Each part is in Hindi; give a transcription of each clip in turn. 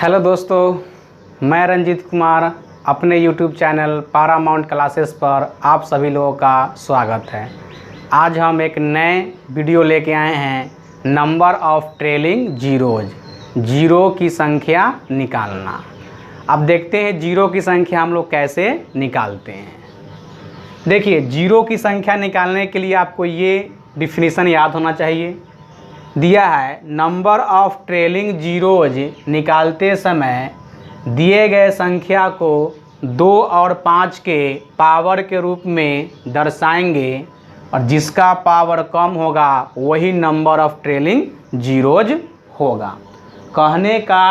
हेलो दोस्तों, मैं रंजीत कुमार अपने YouTube चैनल पारामाउंट क्लासेस पर आप सभी लोगों का स्वागत है। आज हम एक नए वीडियो लेके आए हैं, number of trailing zeros, zero की संख्या निकालना। अब देखते हैं जीरो की संख्या हम लोग कैसे निकालते हैं। देखिए, जीरो की संख्या निकालने के लिए आपको ये डिफिनीशन याद होना चाहिए। दिया है नंबर ऑफ ट्रेलिंग जीरोज निकालते समय दिए गए संख्या को 2 और 5 के पावर के रूप में दर्शाएंगे और जिसका पावर कम होगा वही नंबर ऑफ ट्रेलिंग जीरोज होगा। कहने का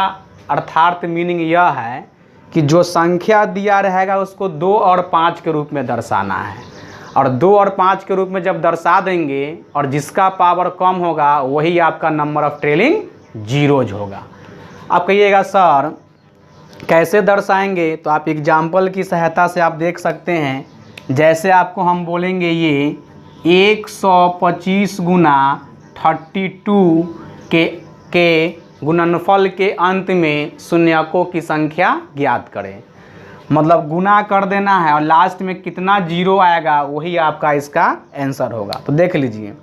अर्थार्थ मीनिंग यह है कि जो संख्या दिया रहेगा उसको 2 और 5 के रूप में दर्शाना है और 2 और 5 के रूप में जब दर्शा देंगे और जिसका पावर कम होगा वही आपका नंबर ऑफ ट्रेलिंग जीरोज होगा। आप कहिएगा सर कैसे दर्शाएंगे, तो आप एग्जाम्पल की सहायता से आप देख सकते हैं। जैसे आपको हम बोलेंगे ये 125 गुना 32 के गुणनफल के अंत में शून्यकों की संख्या ज्ञात करें। मतलब गुना कर देना है और लास्ट में कितना जीरो आएगा वही आपका इसका आंसर होगा। तो देख लीजिए,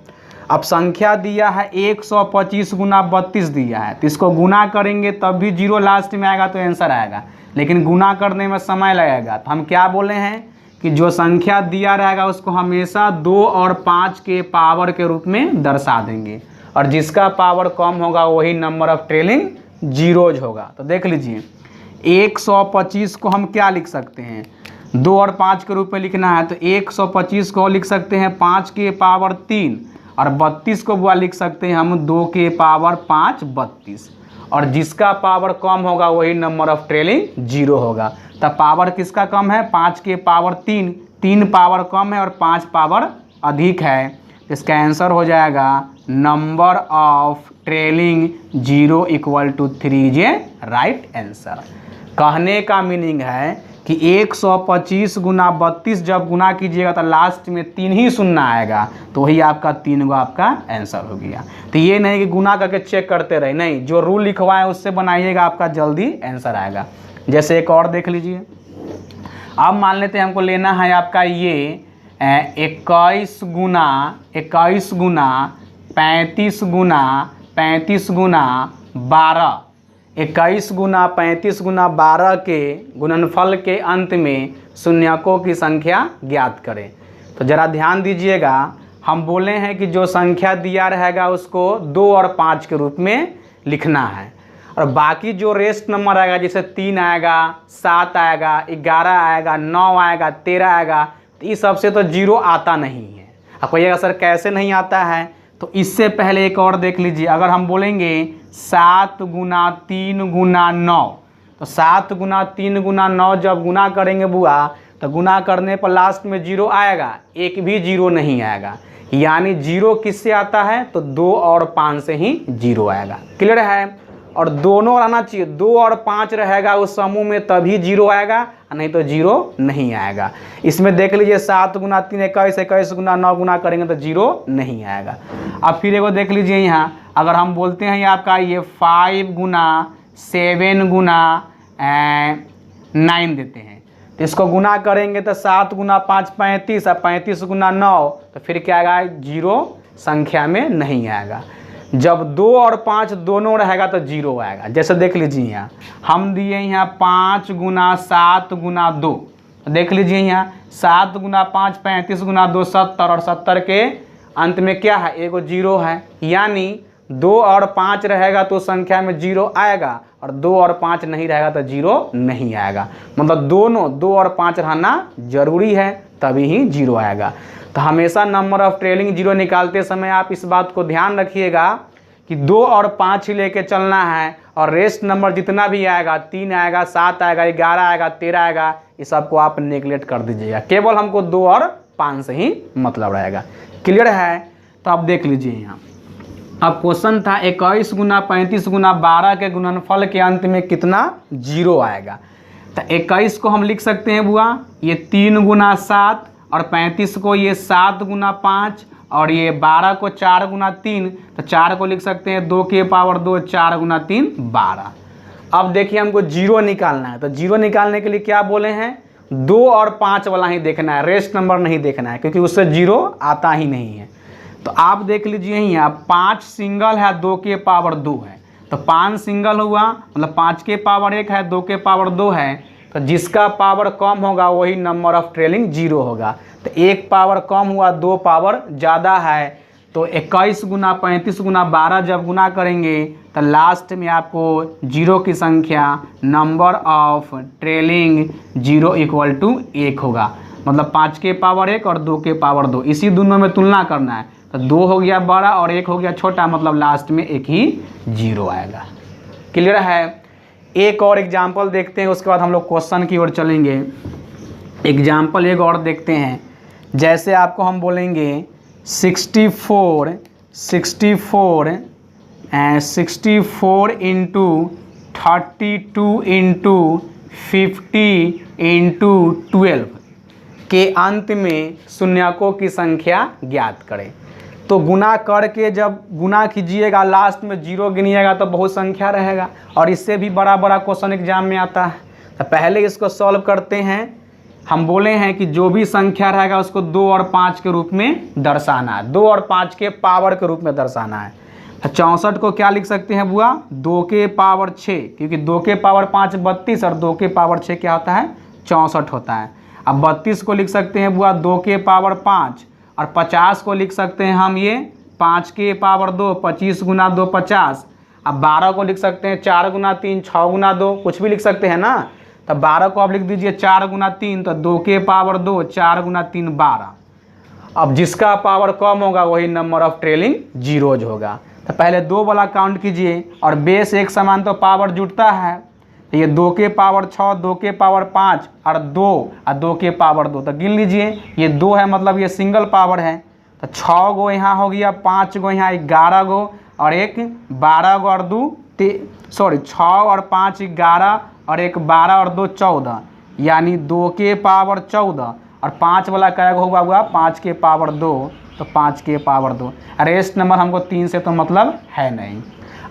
अब संख्या दिया है 125 गुना 32 दिया है, तो इसको गुना करेंगे तब भी जीरो लास्ट में आएगा तो आंसर आएगा, लेकिन गुना करने में समय लगेगा। तो हम क्या बोले हैं कि जो संख्या दिया रहेगा उसको हमेशा 2 और 5 के पावर के रूप में दर्शा देंगे और जिसका पावर कम होगा वही नंबर ऑफ ट्रेलिंग जीरोज होगा। तो देख लीजिए, 125 को हम क्या लिख सकते हैं, 2 और 5 के रूप में लिखना है तो 125 को लिख सकते हैं 5 के पावर 3 और 32 को बुआ लिख सकते हैं हम 2 के पावर 5 32 और जिसका पावर कम होगा वही नंबर ऑफ ट्रेलिंग जीरो होगा। तब पावर किसका कम है, 5 के पावर 3, 3 पावर कम है और 5 पावर अधिक है। इसका आंसर हो जाएगा number of trailing zero equal to 3 जे राइट आंसर। कहने का मीनिंग है कि 125 गुना 32 जब गुना कीजिएगा तो लास्ट में 3 ही शून्य आएगा, तो वही आपका 3 गो आपका आंसर हो गया। तो ये नहीं कि गुना करके चेक करते रहे, नहीं, जो रूल लिखवाएं उससे बनाइएगा, आपका जल्दी आंसर आएगा। जैसे एक और देख लीजिए, अब मान लेते हैं हमको लेना है आपका ये 21 गुना 35 गुना 12, 21 गुना 35 गुना 12 के गुणनफल के अंत में शून्यकों की संख्या ज्ञात करें। तो ज़रा ध्यान दीजिएगा, हम बोले हैं कि जो संख्या दिया रहेगा उसको 2 और 5 के रूप में लिखना है और बाकी जो रेस्ट नंबर आएगा, जैसे 3 आएगा, 7 आएगा, 11 आएगा, 9 आएगा, 13 आएगा, तो इस सबसे तो जीरो आता नहीं है। आप कहिएगा सर कैसे नहीं आता है, तो इससे पहले एक और देख लीजिए। अगर हम बोलेंगे 7 गुना 3 गुना 9, तो 7 गुना 3 गुना 9 जब गुना करेंगे बुआ तो गुना करने पर लास्ट में जीरो आएगा, एक भी जीरो नहीं आएगा। यानी जीरो किससे आता है, तो 2 और 5 से ही जीरो आएगा। क्लियर है? और दोनों रहना चाहिए, 2 और 5 रहेगा उस समूह में तभी जीरो आएगा, नहीं तो जीरो नहीं आएगा। इसमें देख लीजिए 7 गुना 3 21, 21 गुना 9 गुना करेंगे तो जीरो नहीं आएगा। अब फिर एगो देख लीजिए यहाँ, अगर हम बोलते हैं ये आपका ये 5 गुना 7 गुना 9 देते हैं, तो इसको गुना करेंगे तो 7 गुना 5 35 और 35 गुना 9, तो फिर क्या आएगा, जीरो संख्या में नहीं आएगा। जब 2 और 5 दोनों रहेगा तो जीरो आएगा। जैसे देख लीजिए यहाँ हम दिए यहाँ 5 गुना 7 गुना 2, देख लीजिए यहाँ 7 गुना 5 35 गुना 2 70 और 70 के अंत में क्या है, एगो जीरो है। यानी 2 और 5 रहेगा तो संख्या में जीरो आएगा और 2 और 5 नहीं रहेगा तो जीरो नहीं आएगा। मतलब दोनों 2 और 5 रहना जरूरी है तभी ही जीरो आएगा। तो हमेशा नंबर ऑफ ट्रेलिंग जीरो निकालते समय आप इस बात को ध्यान रखिएगा कि 2 और 5 ही लेके चलना है और रेस्ट नंबर जितना भी आएगा, 3 आएगा, 7 आएगा, 11 आएगा, 13 आएगा, इस सबको आप नेगलेक्ट कर दीजिएगा। केवल हमको 2 और 5 से ही मतलब रहेगा। क्लियर है? तो आप देख लीजिए यहाँ, अब क्वेश्चन था 21 गुना 35 गुना 12 के गुणनफल के अंत में कितना जीरो आएगा। तो 21 को हम लिख सकते हैं बुआ ये 3 गुना 7 और 35 को ये 7 गुना 5 और ये 12 को 4 गुना 3, तो 4 को लिख सकते हैं 2 के पावर 2, 4 गुना 3 12। अब देखिए हमको जीरो निकालना है, तो जीरो निकालने के लिए क्या बोले हैं, 2 और 5 वाला ही देखना है, रेस्ट नंबर नहीं देखना है, क्योंकि उससे जीरो आता ही नहीं है। तो आप देख लीजिए यहाँ 5 सिंगल है, 2 के पावर 2 है, तो 5 सिंगल हुआ मतलब 5 के पावर 1 है, 2 के पावर 2 है, तो जिसका पावर कम होगा वही नंबर ऑफ ट्रेलिंग जीरो होगा। तो 1 पावर कम हुआ, 2 पावर ज़्यादा है, तो 21 गुना 35 गुना 12 जब गुना करेंगे तो लास्ट में आपको जीरो की संख्या number of trailing zero equal to 1 होगा। मतलब 5 के पावर 1 और 2 के पावर 2, इसी दोनों में तुलना करना है। तो 2 हो गया बड़ा और 1 हो गया छोटा, मतलब लास्ट में एक ही जीरो आएगा। क्लियर है। एक और एग्जाम्पल देखते हैं, उसके बाद हम लोग क्वेश्चन की ओर चलेंगे। एग्जाम्पल एक और देखते हैं। जैसे आपको हम बोलेंगे 64 इंटू 32 इंटू 50 इंटू 12 के अंत में शून्यकों की संख्या ज्ञात करें। तो गुना करके जब गुना कीजिएगा लास्ट में जीरो गिनिएगा तो बहुत संख्या रहेगा, और इससे भी बड़ा बड़ा क्वेश्चन एग्जाम में आता है। तो पहले इसको सॉल्व करते हैं। हम बोले हैं कि जो भी संख्या रहेगा उसको 2 और 5 के रूप में दर्शाना है, 2 और 5 के पावर के रूप में दर्शाना है। 64 को क्या लिख सकते हैं बुआ, 2 के पावर 6, क्योंकि 2 के पावर 5 32 और 2 के पावर 6 क्या होता है, 64 होता है। अब 32 को लिख सकते हैं बुआ 2 के पावर 5, और 50 को लिख सकते हैं हम ये 5 के पावर 2, 25 गुना 2 50। अब 12 को लिख सकते हैं 4 गुना 3, 6 गुना 2, कुछ भी लिख सकते हैं ना। तो 12 को आप लिख दीजिए 4 गुना 3, तो 2 के पावर 2, 4 गुना 3 12। अब जिसका पावर कम होगा वही नंबर ऑफ ट्रेलिंग जीरोज होगा। तो पहले 2 वाला काउंट कीजिए, और बेस एक समान तो पावर जुटता है। तो ये 2 के पावर 6, 2 के पावर 5 और 2 और 2 के पावर 2, तो गिन लीजिए ये 2 है, मतलब ये सिंगल पावर है। तो 6 गो यहाँ हो गया, 5 गो यहाँ, 11 गो और एक 12 गो और 2 6 और 5 11 और एक 12 और 2 14, यानी 2 के पावर 14, और 5 वाला क्या होगा 5 के पावर 2, तो 5 के पावर 2। रेस्ट नंबर हमको 3 से तो मतलब है नहीं।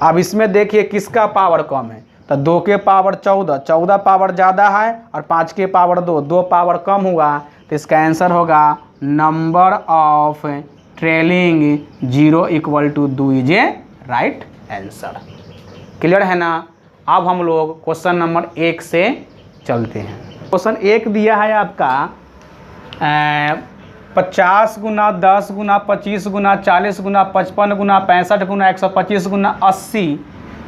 अब इसमें देखिए किसका पावर कम है, तो 2 के पावर 14, 14 पावर ज़्यादा है, और 5 के पावर 2, 2 पावर कम हुआ, तो इसका आंसर होगा number of trailing zero equal to 2 is a right answer. Clear है ना। अब हम लोग क्वेश्चन नंबर 1 से चलते हैं। क्वेश्चन 1 दिया है आपका 50 गुना 10 गुना 25 गुना 40 गुना 55 गुना 65 गुना 125 गुना 80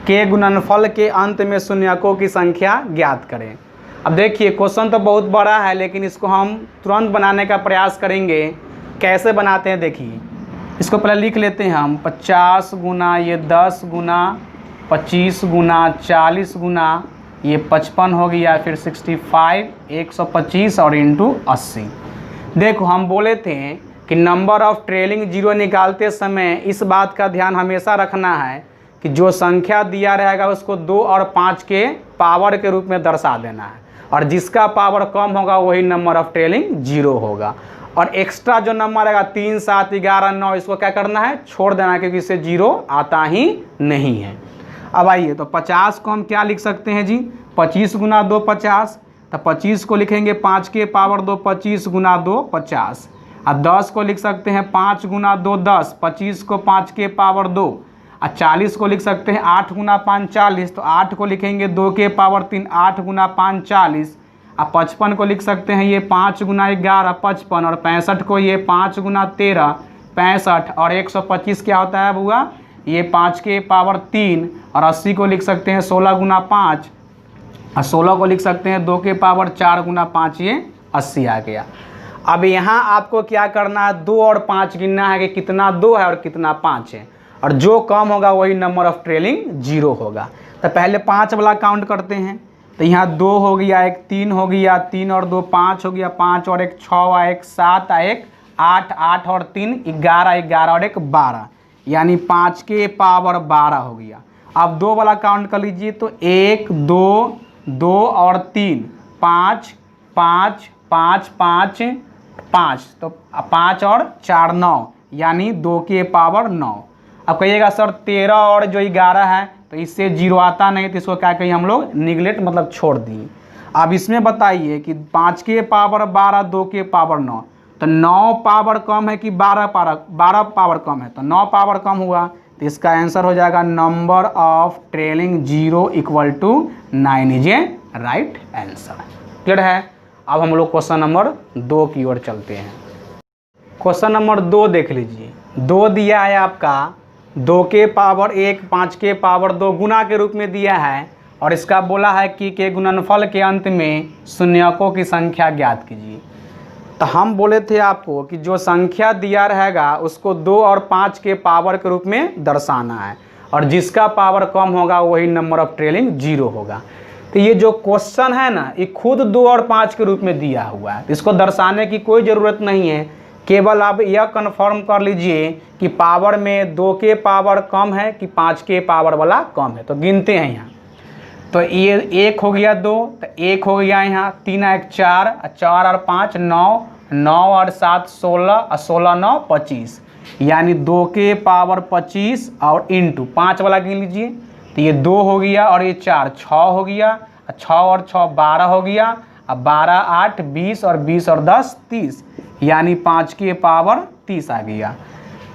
के गुणनफल के अंत में शून्यकों की संख्या ज्ञात करें। अब देखिए क्वेश्चन तो बहुत बड़ा है, लेकिन इसको हम तुरंत बनाने का प्रयास करेंगे। कैसे बनाते हैं देखिए, इसको पहले लिख लेते हैं हम। 50 गुना ये 10 गुना 25 गुना 40 गुना ये 55 हो गया, फिर 65 125 और इंटू 80। देखो हम बोले थे कि नंबर ऑफ ट्रेलिंग जीरो निकालते समय इस बात का ध्यान हमेशा रखना है कि जो संख्या दिया रहेगा उसको 2 और 5 के पावर के रूप में दर्शा देना है, और जिसका पावर कम होगा वही नंबर ऑफ ट्रेलिंग जीरो होगा। और एक्स्ट्रा जो नंबर रहेगा 3 7 11 9, इसको क्या करना है, छोड़ देना है, क्योंकि इससे जीरो आता ही नहीं है। अब आइए, तो 50 को हम क्या लिख सकते हैं जी, 25 गुना 2 50, तो 25 को लिखेंगे 5 के पावर 2, 25 गुना 2 50। और 10 को लिख सकते हैं 5 गुना 2 10, 25 को 5 के पावर 2। और 40 को लिख सकते हैं 8 गुना 5 40, तो 8 को लिखेंगे 2 के पावर 3, 8 गुना 5 40। और 55 को लिख सकते हैं ये 5 गुना 11 55, और 65 को ये 5 गुना 13 65, और 125 क्या होता है बुआ, ये 5 के पावर 3। और 80 को लिख सकते हैं 16 गुना 5, और 16 को लिख सकते हैं 2 के पावर 4 गुना 5, ये 80 आ गया। अब यहाँ आपको क्या करना है, 2 और 5 गिनना है कि कितना 2 है और कितना 5 है, और जो कम होगा वही नंबर ऑफ ट्रेलिंग जीरो होगा। तो पहले 5 वाला काउंट करते हैं। तो यहाँ 2 हो गया, एक 3 हो गया, 3 और 2 5 हो गया, 5 और एक 6, एक 7, एक 8, 8 और 3 11, 11 और एक 12, यानी 5 के पावर 12 हो गया। अब 2 वाला काउंट कर लीजिए, तो 1 2 2 और 3 5 5 5 5 5, तो 5 और 4 9, यानी 2 के पावर 9। अब कहिएगा सर 13 और जो 11 है, तो इससे 0 आता नहीं, तो इसको क्या कहिए हम लोग निगलेक्ट मतलब छोड़ दिए। अब इसमें बताइए कि 5 के पावर 12 2 के पावर 9, तो 9 पावर कम है कि 12 पावर कम है, तो 9 पावर कम हुआ, तो इसका आंसर हो जाएगा number of trailing 0 equal to 9 is a right answer. Clear है। अब हम लोग क्वेश्चन नंबर 2 की ओर चलते हैं। क्वेश्चन नंबर 2 देख लीजिए। 2 दिया है आपका 2 के पावर 1 5 के पावर 2 गुना के रूप में दिया है, और इसका बोला है कि के गुणनफल के अंत में शून्यकों की संख्या ज्ञात कीजिए। तो हम बोले थे आपको कि जो संख्या दिया रहेगा उसको 2 और 5 के पावर के रूप में दर्शाना है, और जिसका पावर कम होगा वही नंबर ऑफ ट्रेलिंग 0 होगा। तो ये जो क्वेश्चन है ना, ये खुद 2 और 5 के रूप में दिया हुआ है, इसको दर्शाने की कोई ज़रूरत नहीं है। केवल आप यह कन्फर्म कर लीजिए कि पावर में 2 के पावर कम है कि 5 के पावर वाला कम है। तो गिनते हैं यहाँ, तो ये 1 हो गया 2, तो 1 हो गया यहाँ 3 1 4, 4 और 5 9, 9 और 7 16, और 16 9 25, यानी 2 के पावर 25 और इंटू 5 वाला गिन लीजिए। तो ये 2 हो गया और ये 4 6 हो गया, 6 और 6 12 हो गया, अब 12 8 20 और 20 और 10 30, यानी 5 के पावर 30 आ गया।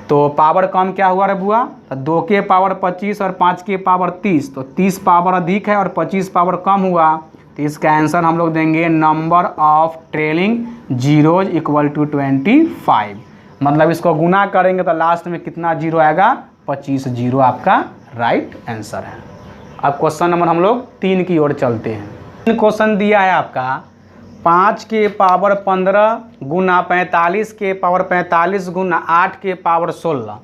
तो पावर कम क्या हुआ रे बुआ, तो 2 के पावर 25 और 5 के पावर 30, तो 30 पावर अधिक है और 25 पावर कम हुआ, तो इसका आंसर हम लोग देंगे number of trailing zeros equal to 25। मतलब इसको गुना करेंगे तो लास्ट में कितना 0 आएगा, 25 0 आपका राइट आंसर है। अब क्वेश्चन नंबर हम लोग 3 की ओर चलते हैं। क्वेश्चन दिया है आपका 5 के पावर 15 गुना 45 के पावर 45 गुना 8 के पावर 16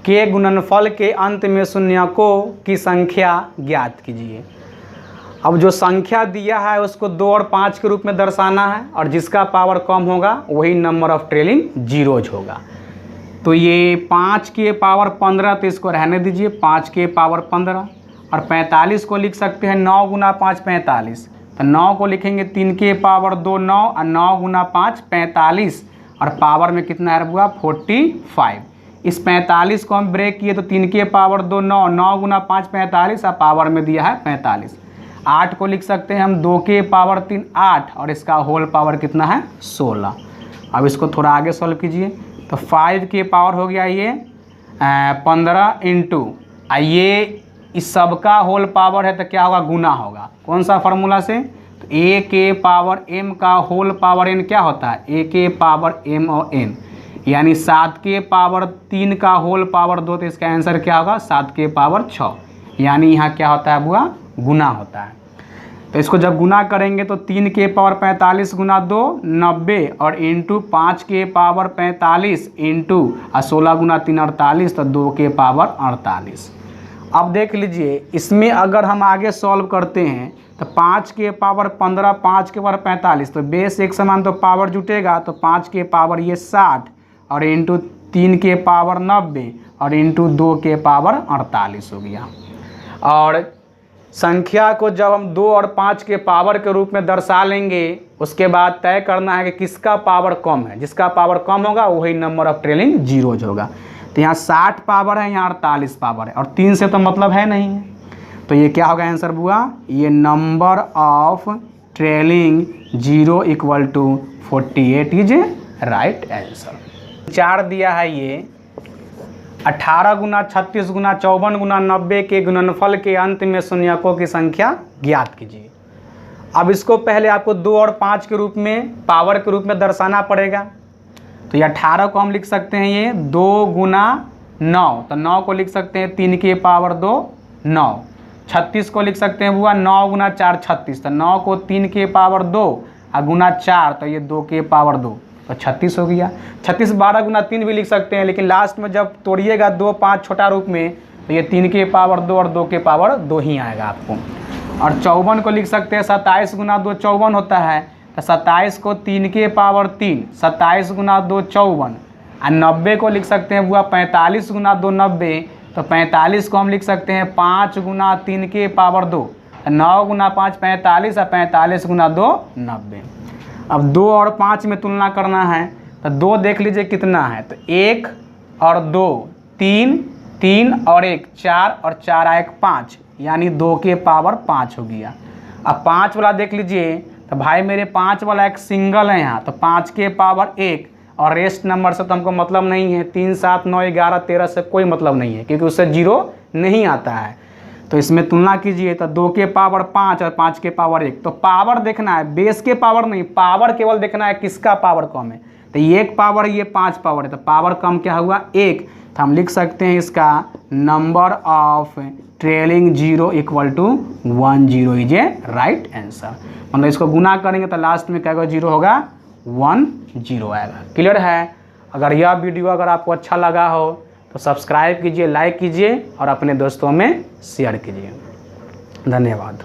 के गुणनफल के अंत में शून्यकों की संख्या ज्ञात कीजिए। अब जो संख्या दिया है उसको 2 और 5 के रूप में दर्शाना है, और जिसका पावर कम होगा वही नंबर ऑफ ट्रेलिंग जीरोज होगा। तो ये 5 के पावर 15, तो इसको रहने दीजिए 5 के पावर 15, और 45 को लिख सकते हैं 9 गुना 5 45, तो 9 को लिखेंगे 3 के पावर 2 9, और 9 गुना 5 45, और पावर में कितना है हुआ 45। इस 45 को हम ब्रेक किए तो 3 के पावर 2 9, 9 गुना 5 45, और पावर में दिया है 45। 8 को लिख सकते हैं हम 2 के पावर 3 8, और इसका होल पावर कितना है 16। अब इसको थोड़ा आगे सॉल्व कीजिए, तो 5 के पावर हो गया ये 15 इंटू ये इस सब का होल पावर है, तो क्या होगा गुना होगा। कौन सा फार्मूला से, तो a के पावर m का होल पावर n क्या होता है, a के पावर m और n, यानी 7 के पावर 3 का होल पावर 2, तो इसका आंसर क्या होगा 7 के पावर 6, यानी यहाँ क्या होता है बुआ गुना होता है। तो इसको जब गुना करेंगे तो 3 के पावर 45 गुना 2 90, और इंटू 5 के पावर 45 इंटू 16 गुना 3 48, तो 2 के पावर 48। अब देख लीजिए इसमें अगर हम आगे सॉल्व करते हैं तो 5 के पावर 15 5 के पावर 45, तो बेस एक समान तो पावर जुटेगा, तो 5 के पावर ये 60, और इंटू 3 के पावर 90, और इंटू 2 के पावर 48 हो गया। और संख्या को जब हम 2 और 5 के पावर के रूप में दर्शा लेंगे, उसके बाद तय करना है कि किसका पावर कम है। जिसका पावर कम होगा वही नंबर ऑफ ट्रेलिंग जीरोज होगा। तो यहाँ 60 पावर है, यहाँ 48 पावर है, और 3 से तो मतलब है नहीं है, तो ये क्या होगा आंसर बुआ, ये number of trailing 0 equal to 48 is right answer. 4 दिया है ये 18 गुना 36 गुना 54 गुना 90 के गुणनफल के अंत में शून्यकों की संख्या ज्ञात कीजिए। अब इसको पहले आपको 2 और 5 के रूप में पावर के रूप में दर्शाना पड़ेगा। तो ये 18 को हम लिख सकते हैं ये 2 गुना 9, तो 9 को लिख सकते हैं 3 के पावर 2 9। 36 को लिख सकते हैं बुआ 9 गुना 4 36, तो 9 को 3 के पावर 2 और गुना 4, तो ये 2 के पावर 2, तो 36 हो गया। 36 12 गुना 3 भी लिख सकते हैं, लेकिन लास्ट में जब तोड़िएगा 2 5 छोटा रूप में, तो ये 3 के पावर 2 और 2 के पावर 2 ही आएगा आपको। और 54 को लिख सकते हैं 27 गुना 2 54 होता है, तो 27 को 3 के पावर 3 27 गुना 2 54, और 90 को लिख सकते हैं बुआ 45 गुना 2 90, तो 45 को हम लिख सकते हैं 5 गुना 3 के पावर 2, 9 गुना 5 45, और 45 गुना 2 90। अब 2 और 5 में तुलना करना है, तो 2 देख लीजिए कितना है, तो 1 और 2 3 3 और 1 4, और 4 आए 5, यानी 2 के पावर 5 हो गया। अब 5 वाला देख लीजिए, तो भाई मेरे 5 वाला एक सिंगल है यहाँ, तो 5 के पावर 1 और रेस्ट नंबर से तो हमको मतलब नहीं है, 3, 7, 9, 11, 13 से कोई मतलब नहीं है क्योंकि उससे 0 नहीं आता है। तो इसमें तुलना कीजिए तो 2 के पावर 5 और 5 के पावर 1, तो पावर देखना है, बेस के पावर नहीं, पावर केवल देखना है किसका पावर कम है। तो ये 1 पावर, ये 5 पावर है, तो पावर कम क्या हुआ 1। तो हम लिख सकते हैं इसका number of trailing 0 equal to 10 is a right answer. मतलब इसको गुना करेंगे तो लास्ट में क्या होगा, 0 होगा, 10 आएगा। क्लियर है? अगर यह वीडियो अगर आपको अच्छा लगा हो तो सब्सक्राइब कीजिए, लाइक कीजिए और अपने दोस्तों में शेयर कीजिए। धन्यवाद।